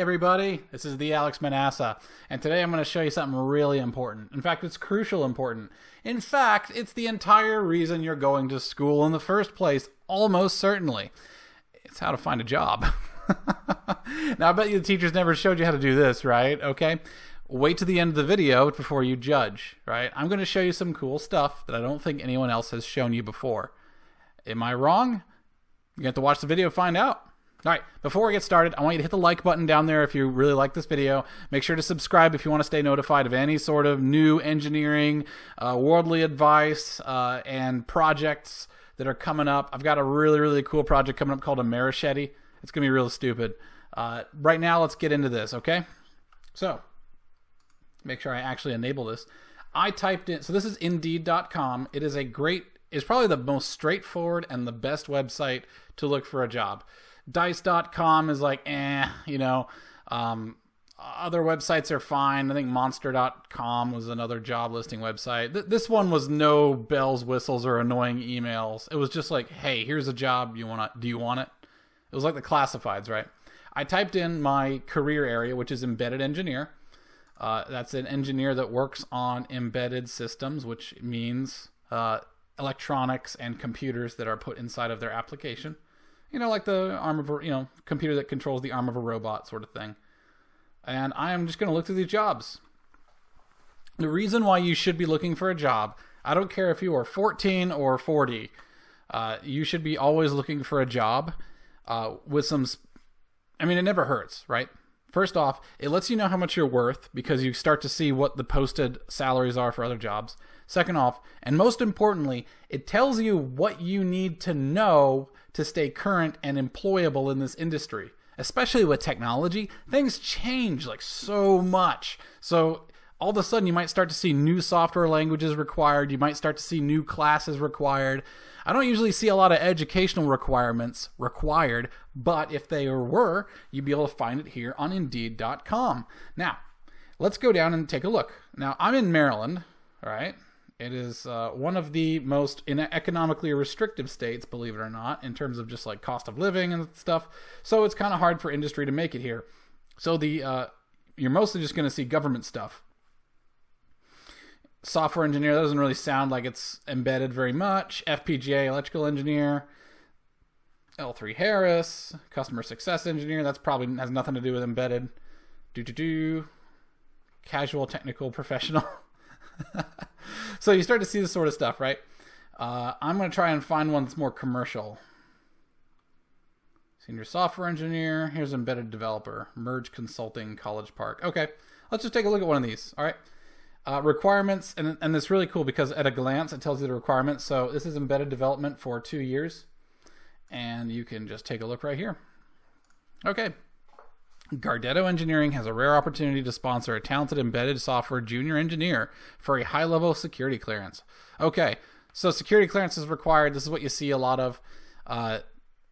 everybody, this is the Alex Manassa, and today I'm going to show you something really important. In fact, it's crucial important. In fact, it's the entire reason you're going to school in the first place, almost certainly. It's how to find a job. Now, I bet you the teachers never showed you how to do this, right? Okay, wait to the end of the video before you judge, right? I'm going to show you some cool stuff that I don't think anyone else has shown you before. Am I wrong? You have to watch the video to find out. All right, before we get started, I want you to hit the like button down there if you really like this video. Make sure to subscribe if you want to stay notified of any sort of new engineering, worldly advice, and projects that are coming up. I've got a really, really cool project coming up called a machete. It's going to be real stupid. Right now, let's get into this, okay? So, make sure I actually enable this. I typed in, so this is Indeed.com. It is it's probably the most straightforward and the best website to look for a job. Dice.com is like, you know. Other websites are fine. I think Monster.com was another job listing website. This one was no bells, whistles, or annoying emails. It was just like, hey, here's a job. Do you want it? It was like the classifieds, right? I typed in my career area, which is embedded engineer. That's an engineer that works on embedded systems, which means electronics and computers that are put inside of their application. You know, like the arm of a, computer that controls the arm of a robot sort of thing. And I am just going to look through these jobs. The reason why you should be looking for a job, I don't care if you are 14 or 40, you should be always looking for a job with some, it never hurts, right? First off, it lets you know how much you're worth because you start to see what the posted salaries are for other jobs. Second off, and most importantly, it tells you what you need to know to stay current and employable in this industry. Especially with technology, things change like so much. So all of a sudden you might start to see new software languages required. You might start to see new classes required. I don't usually see a lot of educational requirements required, but if they were, you'd be able to find it here on Indeed.com. Now, let's go down and take a look. Now, I'm in Maryland, all right? It is one of the most economically restrictive states, believe it or not, in terms of just like cost of living and stuff. So it's kind of hard for industry to make it here. So you're mostly just going to see government stuff. Software engineer, that doesn't really sound like it's embedded very much. FPGA, electrical engineer. L3 Harris, customer success engineer. That's probably has nothing to do with embedded. Casual technical professional. So you start to see this sort of stuff, right? I'm going to try and find one that's more commercial. Senior software engineer. Here's embedded developer. Merge Consulting, College Park. Okay, let's just take a look at one of these. All right. Requirements, and it's really cool because at a glance it tells you the requirements. So this is embedded development for 2 years. And you can just take a look right here. Okay. Gardetto Engineering has a rare opportunity to sponsor a talented embedded software junior engineer for a high-level security clearance. Okay, so security clearance is required. This is what you see a lot of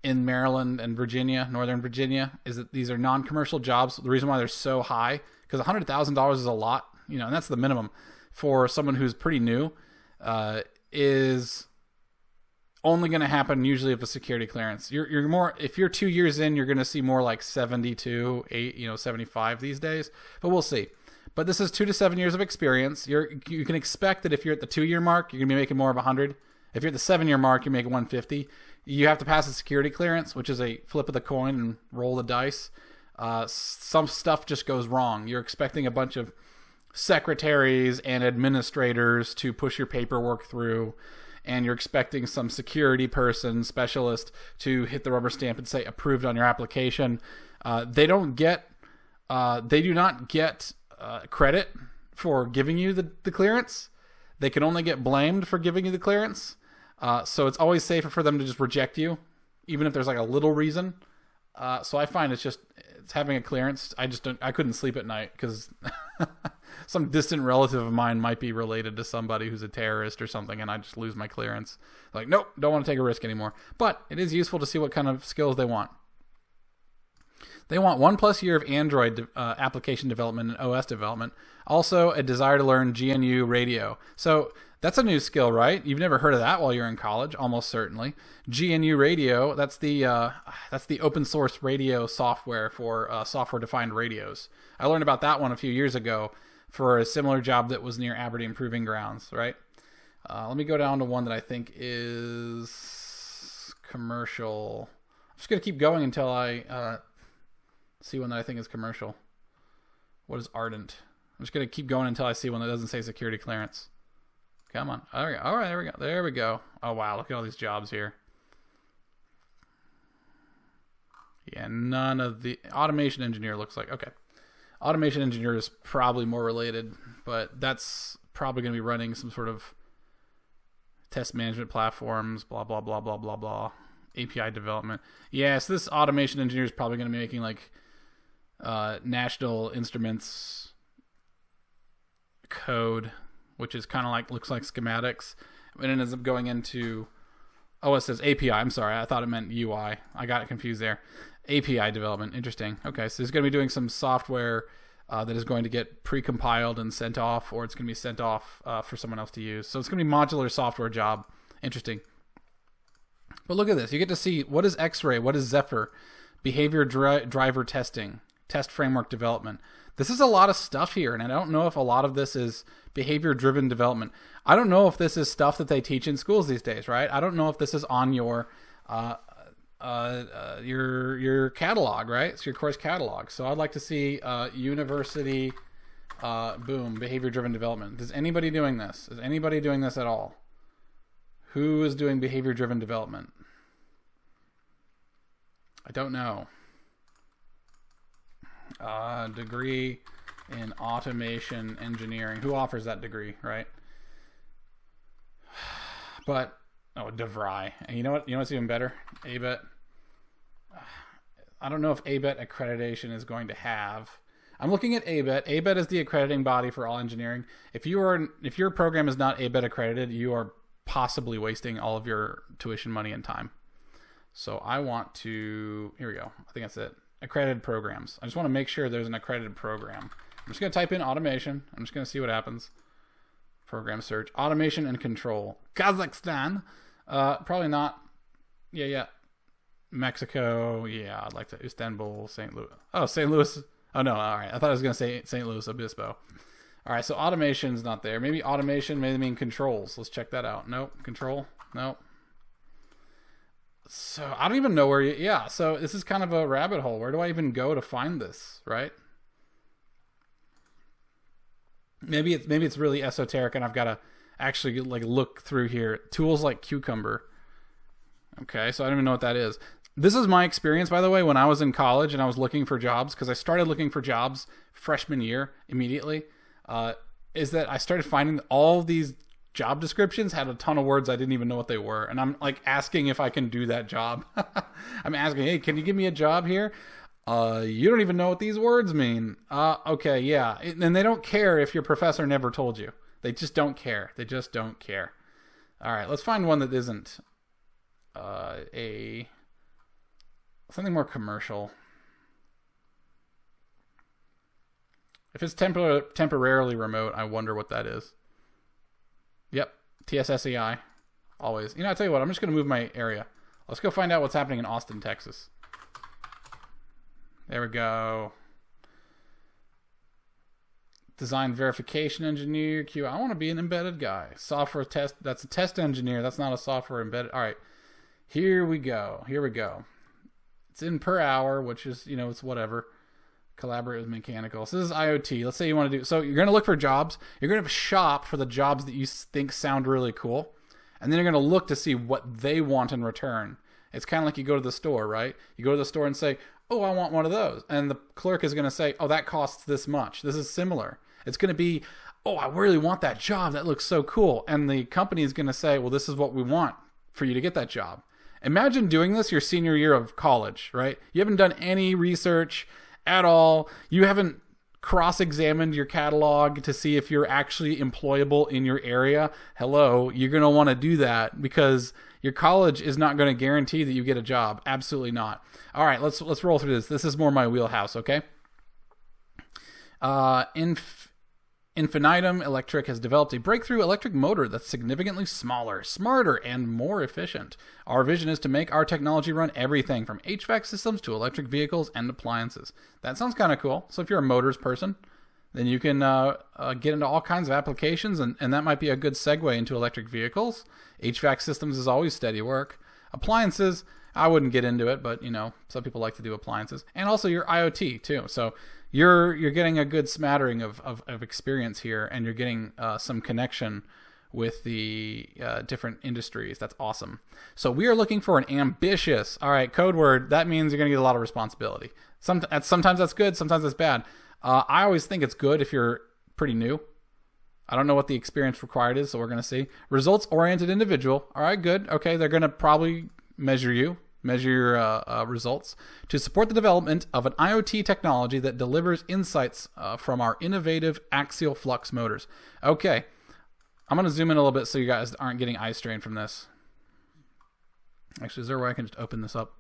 in Maryland and Virginia, Northern Virginia, is that these are non-commercial jobs. The reason why they're so high, because $100,000 is a lot, and that's the minimum for someone who's pretty new, is only going to happen usually with a security clearance. You're more, if you're 2 years in, you're going to see more like 72, 75 these days, but we'll see. But this is 2 to 7 years of experience. You can expect that if you're at the 2-year mark, you're going to be making more of 100. If you're at the 7-year mark, you're making 150. You have to pass a security clearance, which is a flip of the coin and roll the dice. Some stuff just goes wrong. You're expecting a bunch of secretaries and administrators to push your paperwork through, and you're expecting some security person, specialist, to hit the rubber stamp and say approved on your application. They do not get credit for giving you the clearance. They can only get blamed for giving you the clearance. So it's always safer for them to just reject you, even if there's like a little reason. So I find it's having a clearance. I couldn't sleep at night because some distant relative of mine might be related to somebody who's a terrorist or something, and I just lose my clearance. Like, nope, don't want to take a risk anymore. But it is useful to see what kind of skills they want. They want 1+ year of Android application development and OS development. Also, a desire to learn GNU radio. So That's a new skill, right? You've never heard of that while you're in college, almost certainly. GNU Radio, that's the open source radio software for software-defined radios. I learned about that one a few years ago for a similar job that was near Aberdeen Proving Grounds, right? Let me go down to one that I think is commercial. I'm just going to keep going until I see one that I think is commercial. What is Ardent? I'm just going to keep going until I see one that doesn't say security clearance. Come on. All right, there we go. There we go. Oh, wow. Look at all these jobs here. Yeah, none of the... Automation engineer looks like... Okay. Automation engineer is probably more related, but that's probably going to be running some sort of test management platforms, blah, blah, blah, blah, blah, blah. API development. Yeah, so this automation engineer is probably going to be making, like, National Instruments code, which is kind of like, looks like schematics, and it ends up going into, oh, it says API. I'm sorry, I thought it meant UI. I got it confused there. API development, interesting. Okay, so it's going to be doing some software that is going to get pre-compiled and sent off, or it's going to be sent off for someone else to use. So it's going to be modular software job. Interesting. But look at this. You get to see what is X-Ray, what is Zephyr, behavior driver testing, test framework development. This is a lot of stuff here, and I don't know if a lot of this is behavior-driven development. I don't know if this is stuff that they teach in schools these days, right? I don't know if this is on your catalog, right? It's your course catalog. So I'd like to see university, behavior-driven development. Is anybody doing this? Is anybody doing this at all? Who is doing behavior-driven development? I don't know. Degree in automation engineering. Who offers that degree, right? But DeVry. And you know what? You know what's even better? ABET. I don't know if ABET accreditation is going to have. I'm looking at ABET. ABET is the accrediting body for all engineering. If your program is not ABET accredited, you are possibly wasting all of your tuition money and time. So I want to. Here we go. I think that's it. Accredited programs. I just want to make sure there's an accredited program. I'm just going to type in automation. I'm just going to see what happens. Program search. Automation and control. Kazakhstan. Probably not. Yeah. Mexico. Yeah, I'd like to. Istanbul. St. Louis. Oh, St. Louis. Oh, no. All right. I thought I was going to say St. Louis Obispo. All right. So automation's not there. Maybe automation. Maybe they mean controls. Let's check that out. Nope. Control. Nope. So I don't even know where yeah, so this is kind of a rabbit hole. Where do I even go to find this, right? Maybe it's really esoteric and I've got to actually like look through here. Tools like Cucumber. Okay, so I don't even know what that is. This is my experience, by the way, when I was in college and I was looking for jobs, because I started looking for jobs freshman year immediately, is that I started finding all these job descriptions had a ton of words I didn't even know what they were. And I'm like asking if I can do that job. I'm asking, hey, can you give me a job here? You don't even know what these words mean. Okay, yeah. And they don't care if your professor never told you. They just don't care. They just don't care. All right, let's find one that isn't something more commercial. If it's temporarily remote, I wonder what that is. Yep, TSSEI, always. You know, I'll tell you what, I'm just going to move my area. Let's go find out what's happening in Austin, Texas. There we go. Design verification engineer, Q. I want to be an embedded guy. Software test, that's a test engineer. That's not a software embedded. All right, here we go. It's in per hour, which is, you know, it's whatever. Collaborate with mechanical. So this is IoT. Let's say you want to do, so you're going to look for jobs. You're going to shop for the jobs that you think sound really cool. And then you're going to look to see what they want in return. It's kind of like you go to the store, right? You go to the store and say, oh, I want one of those. And the clerk is going to say, oh, that costs this much. This is similar. It's going to be, oh, I really want that job. That looks so cool. And the company is going to say, well, this is what we want for you to get that job. Imagine doing this your senior year of college, right? You haven't done any research at all. You haven't cross-examined your catalog to see if you're actually employable in your area. Hello, you're going to want to do that because your college is not going to guarantee that you get a job. Absolutely not. All right, let's roll through this. This is more my wheelhouse, okay? Infinitum Electric has developed a breakthrough electric motor that's significantly smaller, smarter, and more efficient. Our vision is to make our technology run everything from HVAC systems to electric vehicles and appliances. That sounds kind of cool. So if you're a motors person, then you can get into all kinds of applications, and that might be a good segue into electric vehicles. HVAC systems is always steady work. Appliances, I wouldn't get into it, but some people like to do appliances. And also your IoT too. So you're getting a good smattering of experience here, and you're getting some connection with the different industries. That's awesome. So we are looking for an ambitious, all right, code word. That means you're going to get a lot of responsibility. Sometimes that's good, sometimes that's bad. I always think it's good if you're pretty new. I don't know what the experience required is, so we're going to see. Results-oriented individual. All right, good. Okay, they're going to probably measure your results to support the development of an IoT technology that delivers insights from our innovative axial flux motors. Okay, I'm going to zoom in a little bit so you guys aren't getting eye strain from this. Actually, is there a way I can just open this up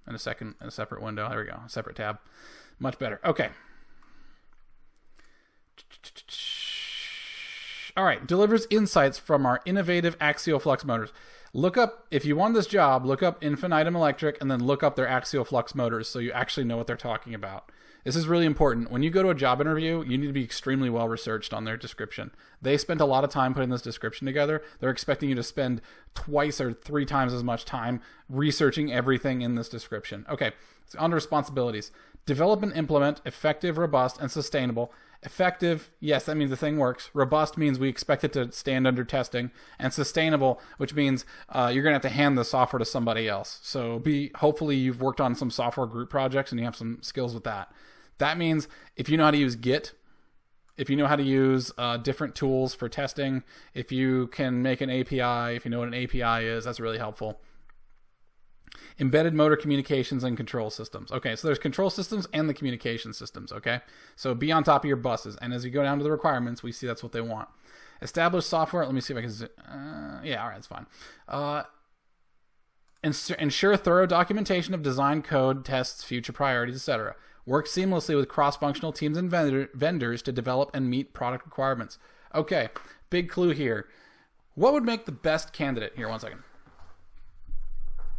in a separate window? There we go, a separate tab. Much better. Okay. All right, delivers insights from our innovative axial flux motors. Look up, if you want this job, look up Infinitum Electric and then look up their axial flux motors so you actually know what they're talking about. This is really important. When you go to a job interview, you need to be extremely well researched on their description. They spent a lot of time putting this description together. They're expecting you to spend twice or 3 times as much time researching everything in this description. Okay, so on to responsibilities. Develop and implement effective, robust, and sustainable. Effective, yes, that means the thing works. Robust means we expect it to stand under testing. And sustainable, which means you're going to have to hand the software to somebody else. So hopefully you've worked on some software group projects and you have some skills with that. That means if you know how to use Git, if you know how to use different tools for testing, if you can make an API, if you know what an API is, that's really helpful. Embedded motor communications and control systems. Okay, so there's control systems and the communication systems, okay? So be on top of your buses. And as you go down to the requirements, we see that's what they want. Establish software. Let me see if I can... yeah, all right, that's fine. Ensure thorough documentation of design, code, tests, future priorities, etc. Work seamlessly with cross-functional teams and vendors to develop and meet product requirements. Okay, big clue here. What would make the best candidate? Here, one second.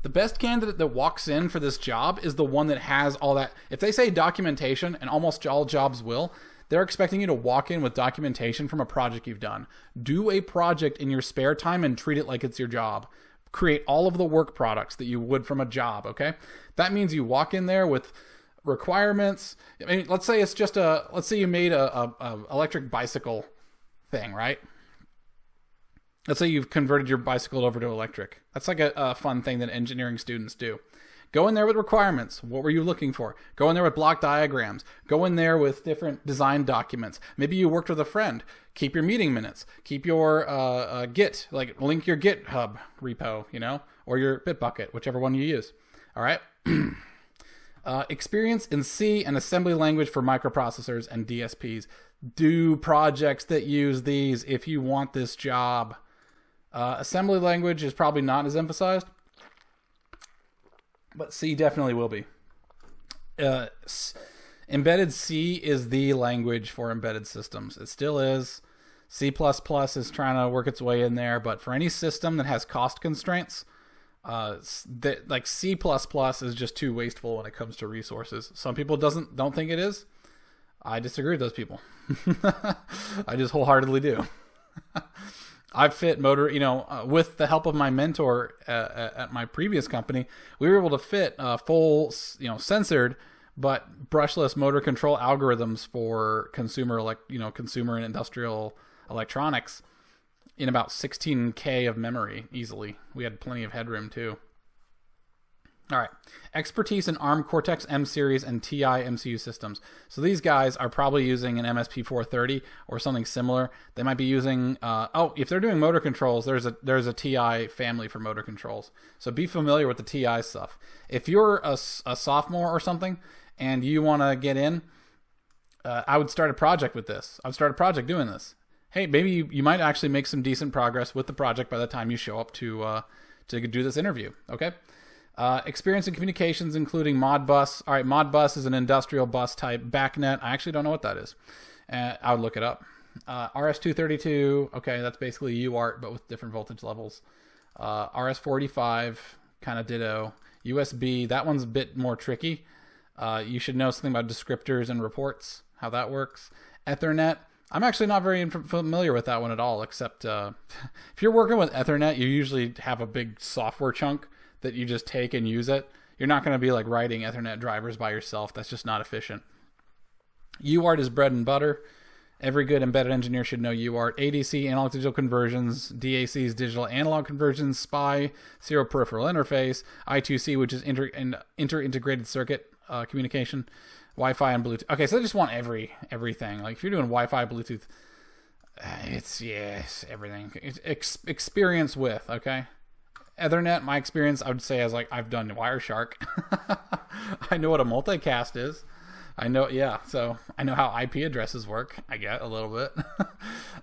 The best candidate that walks in for this job is the one that has all that. If they say documentation, and almost all jobs will, they're expecting you to walk in with documentation from a project you've done. Do a project in your spare time and treat it like it's your job. Create all of the work products that you would from a job, okay? That means you walk in there with requirements. I mean, let's say you made a electric bicycle thing, right? Let's say you've converted your bicycle over to electric. That's like a fun thing that engineering students do. Go in there with requirements. What were you looking for? Go in there with block diagrams. Go in there with different design documents. Maybe you worked with a friend. Keep your meeting minutes. Keep your Git, like link your GitHub repo, or your Bitbucket, whichever one you use. All right. Experience in C and assembly language for microprocessors and DSPs. Do projects that use these if you want this job. Assembly language is probably not as emphasized, but C definitely will be. Embedded C is the language for embedded systems. It still is. C++ is trying to work its way in there, but for any system that has cost constraints, like C++ is just too wasteful when it comes to resources. Some people don't think it is. I disagree with those people. I just wholeheartedly do. I've fit motor, with the help of my mentor at my previous company, we were able to fit full, censored but brushless motor control algorithms for consumer and industrial electronics in about 16K of memory easily. We had plenty of headroom too. All right, expertise in ARM Cortex-M series and TI MCU systems. So these guys are probably using an MSP430 or something similar. They might be using, if they're doing motor controls, there's a TI family for motor controls. So be familiar with the TI stuff. If you're a sophomore or something and you want to get in, I would start a project with this. I would start a project doing this. Hey, maybe you might actually make some decent progress with the project by the time you show up to do this interview, okay? Experience in communications, including Modbus. All right, Modbus is an industrial bus type. BACnet, I actually don't know what that is. I would look it up. RS-232, okay, that's basically UART, but with different voltage levels. RS-485, kind of ditto. USB, that one's a bit more tricky. You should know something about descriptors and reports, how that works. Ethernet, I'm actually not very familiar with that one at all, except if you're working with Ethernet, you usually have a big software chunk that you just take and use it. You're not going to be like writing Ethernet drivers by yourself. That's just not efficient. UART is bread and butter. Every good embedded engineer should know UART. ADC, analog digital conversions. DAC is digital analog conversions. SPI, serial peripheral interface. I2C, which is inter-integrated circuit communication. Wi-Fi and Bluetooth. Okay, so they just want everything. Like if you're doing Wi-Fi, Bluetooth, it's everything. It's experience with, okay? Ethernet, my experience, I would say, is like I've done Wireshark. I know what a multicast is. I know, yeah, so I know how IP addresses work. I get a little bit.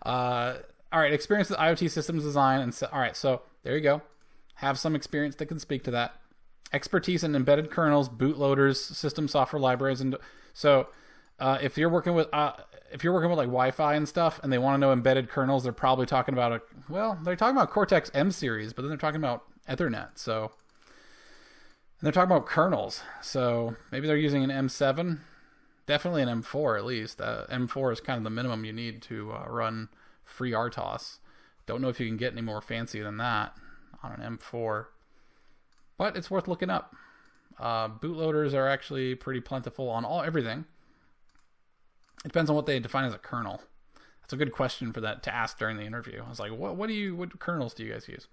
All right, experience with IoT systems design. And so, all right, so there you go. Have some experience that can speak to that. Expertise in embedded kernels, bootloaders, system software libraries, and so if you're working with like Wi-Fi and stuff, and they want to know embedded kernels, they're probably talking about they're talking about Cortex M series, but then they're talking about Ethernet. So, and they're talking about kernels. So maybe they're using an M7, definitely an M4 at least. M4 is kind of the minimum you need to run free RTOS. Don't know if you can get any more fancy than that on an M4. But it's worth looking up. Bootloaders are actually pretty plentiful on everything. It depends on what they define as a kernel. That's a good question for that to ask during the interview. I was like, what kernels do you guys use?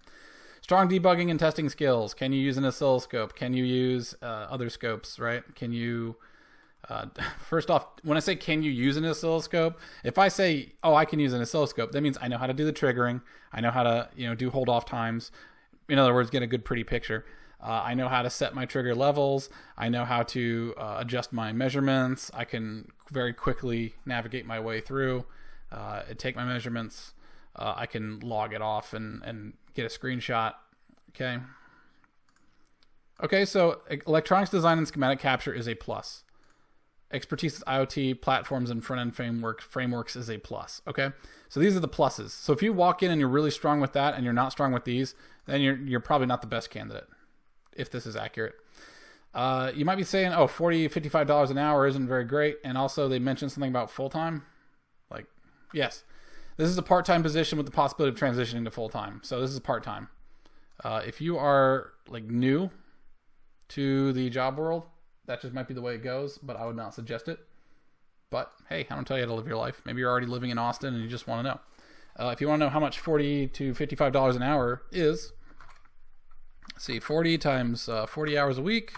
Strong debugging and testing skills. Can you use an oscilloscope? Can you use other scopes, right? Can you... first off, when I say can you use an oscilloscope, if I say, I can use an oscilloscope, that means I know how to do the triggering. I know how to do hold off times. In other words, get a good pretty picture. I know how to set my trigger levels. I know how to adjust my measurements. I can very quickly navigate my way through, take my measurements. I can log it off and get a screenshot. Okay, so electronics design and schematic capture is a plus. Expertise with IoT platforms and front-end frameworks is a plus. Okay, so these are the pluses. So if you walk in and you're really strong with that and you're not strong with these, then you're probably not the best candidate, if this is accurate. You might be saying, $40, $55 an hour isn't very great. And also they mentioned something about full-time. Like, yes, this is a part-time position with the possibility of transitioning to full-time. So this is part-time. If you are like new to the job world, that just might be the way it goes, but I would not suggest it. But hey, I don't tell you how to live your life. Maybe you're already living in Austin and you just want to know. If you want to know how much $40 to $55 an hour is, see, 40 times 40 hours a week.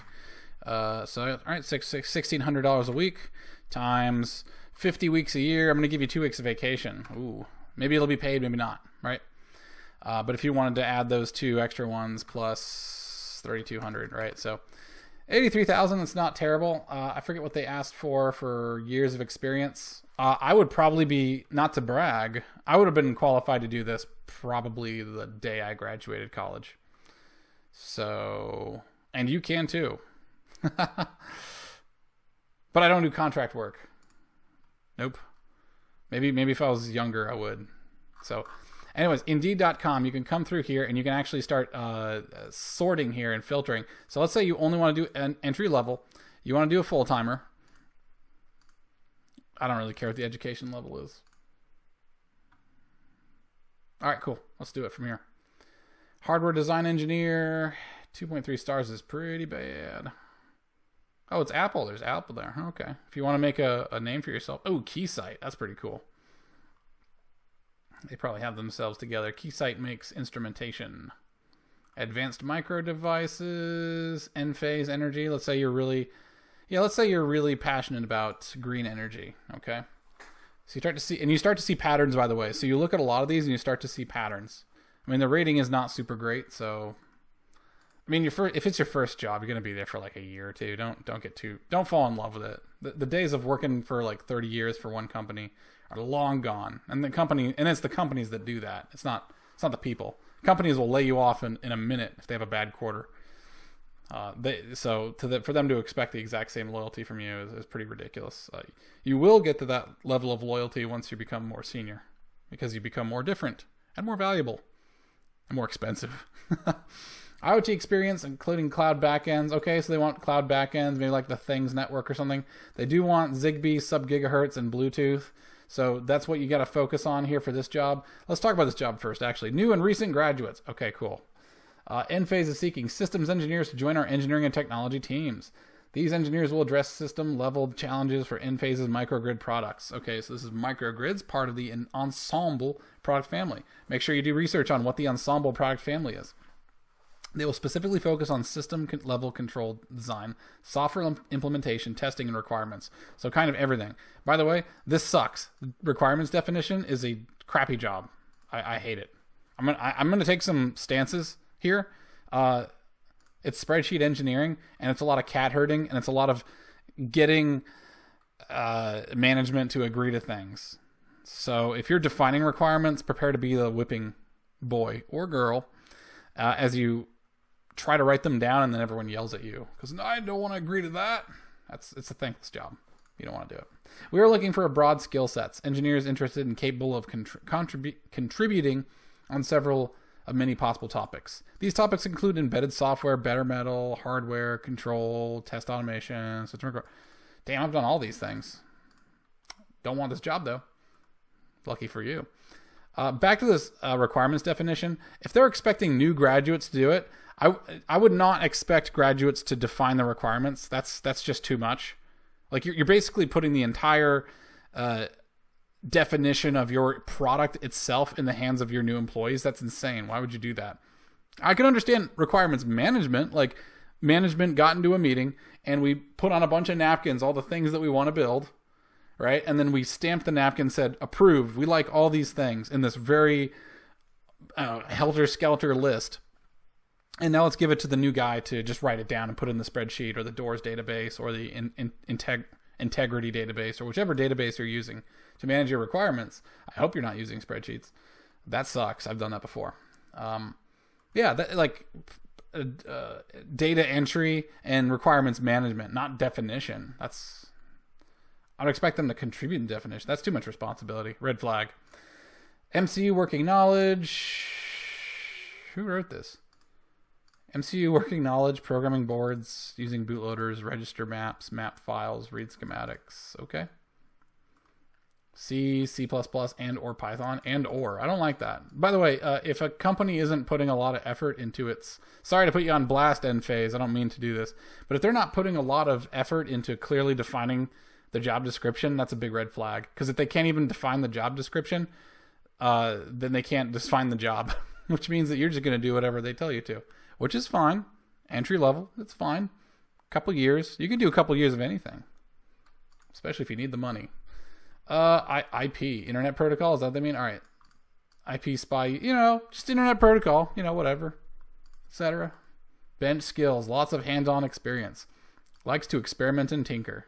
All right, $1,600 a week times 50 weeks a year. I'm going to give you 2 weeks of vacation. Ooh, maybe it'll be paid, maybe not, right? But if you wanted to add those 2 extra ones plus 3,200, right? So 83,000. That's not terrible. I forget what they asked for years of experience. I would probably be, not to brag, I would have been qualified to do this probably the day I graduated college. So, and you can too. But I don't do contract work. Nope. Maybe if I was younger, I would. So, anyways, Indeed.com, you can come through here and you can actually start sorting here and filtering. So let's say you only want to do an entry level. You want to do a full-timer. I don't really care what the education level is. All right, cool. Let's do it from here. Hardware design engineer, 2.3 stars is pretty bad. Oh, it's Apple. There's Apple there. Okay. If you want to make a name for yourself. Oh, Keysight. That's pretty cool. They probably have themselves together. Keysight makes instrumentation. Advanced micro devices, Enphase energy. Let's say you're really passionate about green energy. Okay. So you start to see patterns, by the way. So you look at a lot of these and you start to see patterns. I mean, the rating is not super great. So, I mean, if it's your first job, you're going to be there for like a year or two. Don't fall in love with it. The days of working for like 30 years for one company are long gone. And it's the companies that do that. It's not the people. Companies will lay you off in a minute if they have a bad quarter. For them to expect the exact same loyalty from you is pretty ridiculous. You will get to that level of loyalty once you become more senior, because you become more different and more valuable and more expensive. IoT experience, including cloud backends. Okay, so they want cloud backends, maybe like the Things network or something. They do want Zigbee, sub-gigahertz, and Bluetooth. So that's what you got to focus on here for this job. Let's talk about this job first, actually. New and recent graduates. Okay, cool. Enphase is seeking systems engineers to join our engineering and technology teams. These engineers will address system-level challenges for Enphase's microgrid products. Okay, so this is microgrids, part of the Ensemble product family. Make sure you do research on what the Ensemble product family is. They will specifically focus on system-level control design, software implementation, testing, and requirements. So kind of everything. By the way, this sucks. Requirements definition is a crappy job. I hate it. I'm gonna take some stances here. It's spreadsheet engineering, and it's a lot of cat herding, and it's a lot of getting management to agree to things. So if you're defining requirements, prepare to be the whipping boy or girl as you try to write them down, and then everyone yells at you because no, I don't want to agree to that. It's a thankless job. You don't want to do it. We are looking for a broad skill sets. Engineers interested and capable of contributing on several of many possible topics. These topics include embedded software, bare metal, hardware, control, test automation, system. Damn, I've done all these things. Don't want this job though. Lucky for you. Back to this requirements definition. If they're expecting new graduates to do it, I would not expect graduates to define the requirements. That's just too much. Like you're basically putting the entire definition of your product itself in the hands of your new employees. That's insane. Why would you do that? I can understand requirements management. Like management got into a meeting and we put on a bunch of napkins all the things that we want to build, right? And then we stamped the napkin, said approved. We like all these things in this very helter-skelter list. And now let's give it to the new guy to just write it down and put it in the spreadsheet or the Doors database or the Integrity database or whichever database you're using to manage your requirements. I hope you're not using spreadsheets. That sucks. I've done that before. Data entry and requirements management, not definition. I'd expect them to contribute in definition. That's too much responsibility. Red flag. MCU working knowledge. Who wrote this? MCU working knowledge, programming boards, using bootloaders, register maps, map files, read schematics. Okay. C, C++, and or Python, and or. I don't like that. By the way, if a company isn't putting a lot of effort into its... Sorry to put you on blast, Enphase. I don't mean to do this. But if they're not putting a lot of effort into clearly defining the job description, that's a big red flag. Because if they can't even define the job description, then they can't define the job. Which means that you're just going to do whatever they tell you to. Which is fine. Entry level, it's fine. Couple years. You can do a couple years of anything. Especially if you need the money. IP, Internet Protocol, is that what they mean? All right. IP spy, just Internet Protocol, whatever, etc. Bench skills, lots of hands-on experience. Likes to experiment and tinker.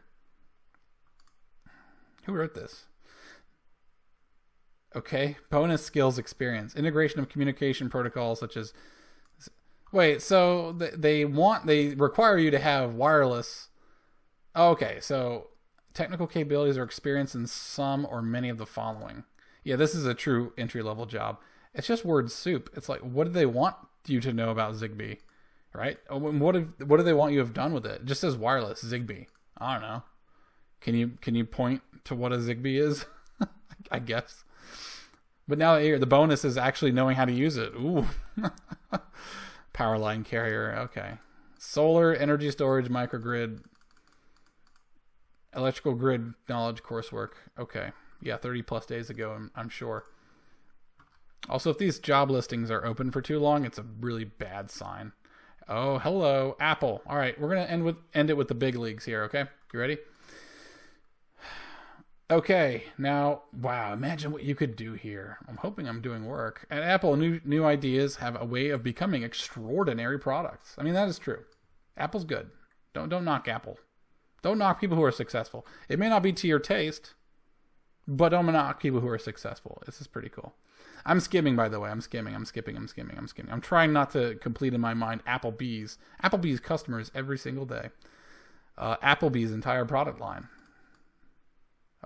Who wrote this? Okay. Bonus skills experience. Integration of communication protocols such as... Wait, so they require you to have wireless. Okay, so technical capabilities or experience in some or many of the following. Yeah, this is a true entry-level job. It's just word soup. It's like, what do they want you to know about Zigbee, right? What do they want you to have done with it? It just says wireless, Zigbee. I don't know. Can you point to what a Zigbee is? I guess. But now that the bonus is actually knowing how to use it. Ooh. Power line carrier. Okay. Solar, energy storage, microgrid, electrical grid knowledge coursework. Okay. Yeah, 30 plus days ago, I'm sure. Also, if these job listings are open for too long, it's a really bad sign. Oh, hello, Apple. All right, we're going to end it with the big leagues here, okay? You ready? Okay, now, wow, imagine what you could do here. I'm hoping I'm doing work. At Apple, new ideas have a way of becoming extraordinary products. I mean, that is true. Apple's good. Don't knock Apple. Don't knock people who are successful. It may not be to your taste, but don't knock people who are successful. This is pretty cool. I'm skimming, by the way. I'm skimming. I'm trying not to complete in my mind Applebee's customers every single day. Applebee's entire product line.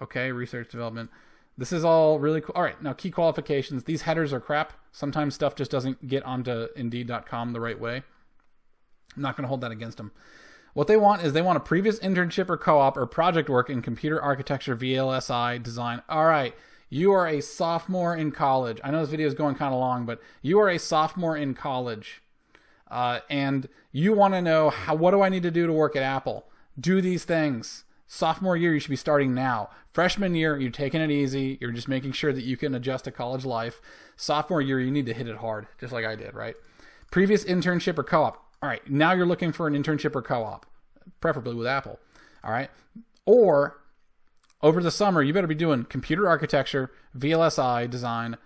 Okay, research development. This is all really cool. All right, now key qualifications. These headers are crap. Sometimes stuff just doesn't get onto Indeed.com the right way. I'm not going to hold that against them. What they want is they want a previous internship or co-op or project work in computer architecture, VLSI, design. All right, you are a sophomore in college. I know this video is going kind of long, but you are a sophomore in college. And you want to know, what do I need to do to work at Apple? Do these things. Sophomore year, you should be starting now. Freshman year, you're taking it easy. You're just making sure that you can adjust to college life. Sophomore year, you need to hit it hard, just like I did, right? Previous internship or co-op. All right, now you're looking for an internship or co-op, preferably with Apple. All right, or over the summer, you better be doing computer architecture, VLSI design,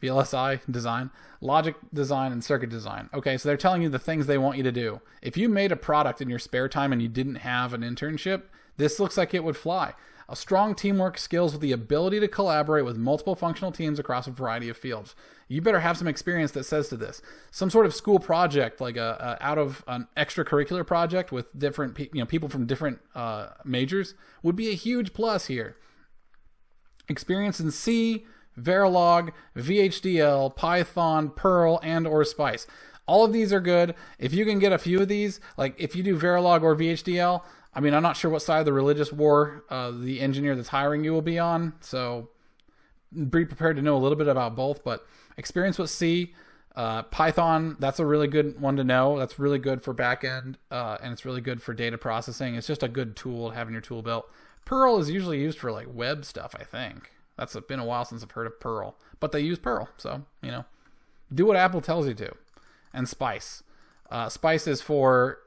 logic design, and circuit design. Okay, so they're telling you the things they want you to do. If you made a product in your spare time and you didn't have an internship, this looks like it would fly. A strong teamwork skills with the ability to collaborate with multiple functional teams across a variety of fields. You better have some experience that says to this. Some sort of school project, like out of an extracurricular project with different people from different majors, would be a huge plus here. Experience in C, Verilog, VHDL, Python, Perl, and or Spice. All of these are good. If you can get a few of these, like if you do Verilog or VHDL, I mean, I'm not sure what side of the religious war the engineer that's hiring you will be on, so be prepared to know a little bit about both, but experience with C, Python, that's a really good one to know. That's really good for backend, and it's really good for data processing. It's just a good tool to have in your tool belt. Perl is usually used for like web stuff, I think. That's been a while since I've heard of Perl, but they use Perl, so, do what Apple tells you to. And Spice. Spice is for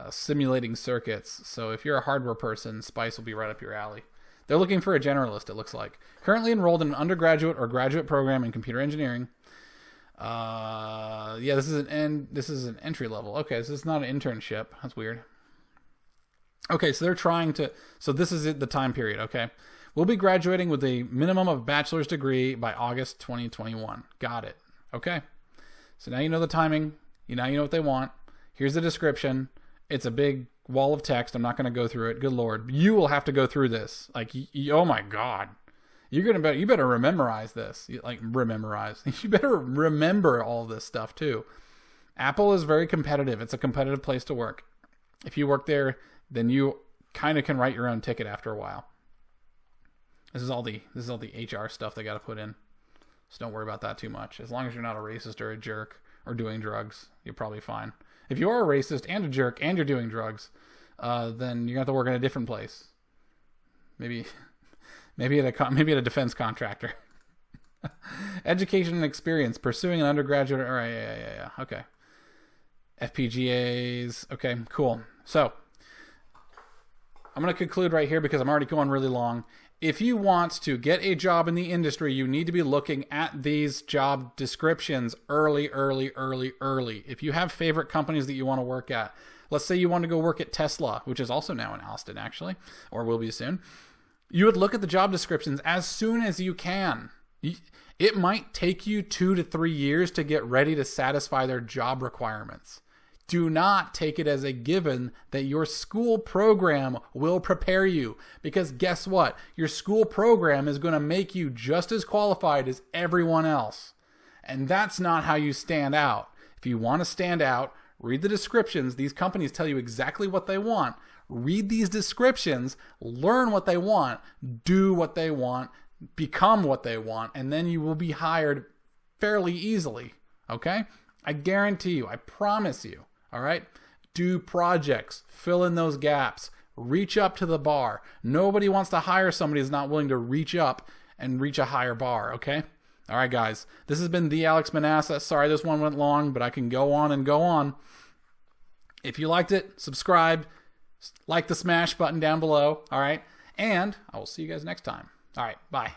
simulating circuits, so if you're a hardware person, Spice will be right up your alley. They're looking for a generalist, it looks like. Currently enrolled in an undergraduate or graduate program in computer engineering. This is an entry level. Okay, this is not an internship. That's weird. Okay, so they're trying to... So this is the time period, okay? We'll be graduating with a minimum of bachelor's degree by August 2021. Got it. Okay. So now you know the timing. Now you know what they want. Here's the description. It's a big wall of text. I'm not going to go through it. Good Lord. You will have to go through this. Like, oh my God. You better memorize this. You better remember all this stuff too. Apple is very competitive. It's a competitive place to work. If you work there, then you kind of can write your own ticket after a while. This is all the HR stuff they got to put in. So don't worry about that too much. As long as you're not a racist or a jerk or doing drugs, you're probably fine. If you are a racist and a jerk and you're doing drugs, then you're gonna have to work in a different place. Maybe at a defense contractor. Education and experience, pursuing an undergraduate. All right, yeah. Okay. FPGAs. Okay, cool. So I'm gonna conclude right here because I'm already going really long. If you want to get a job in the industry, you need to be looking at these job descriptions early. If you have favorite companies that you want to work at, let's say you want to go work at Tesla, which is also now in Austin, actually, or will be soon, you would look at the job descriptions as soon as you can. It might take you 2 to 3 years to get ready to satisfy their job requirements. Do not take it as a given that your school program will prepare you, because guess what? Your school program is going to make you just as qualified as everyone else. And that's not how you stand out. If you want to stand out, read the descriptions. These companies tell you exactly what they want. Read these descriptions, learn what they want, do what they want, become what they want, and then you will be hired fairly easily. Okay? I guarantee you, I promise you. All right? Do projects. Fill in those gaps. Reach up to the bar. Nobody wants to hire somebody who's not willing to reach up and reach a higher bar, okay? All right, guys. This has been the Alex Manassa. Sorry this one went long, but I can go on and go on. If you liked it, subscribe. Like the smash button down below, all right? And I will see you guys next time. All right, bye.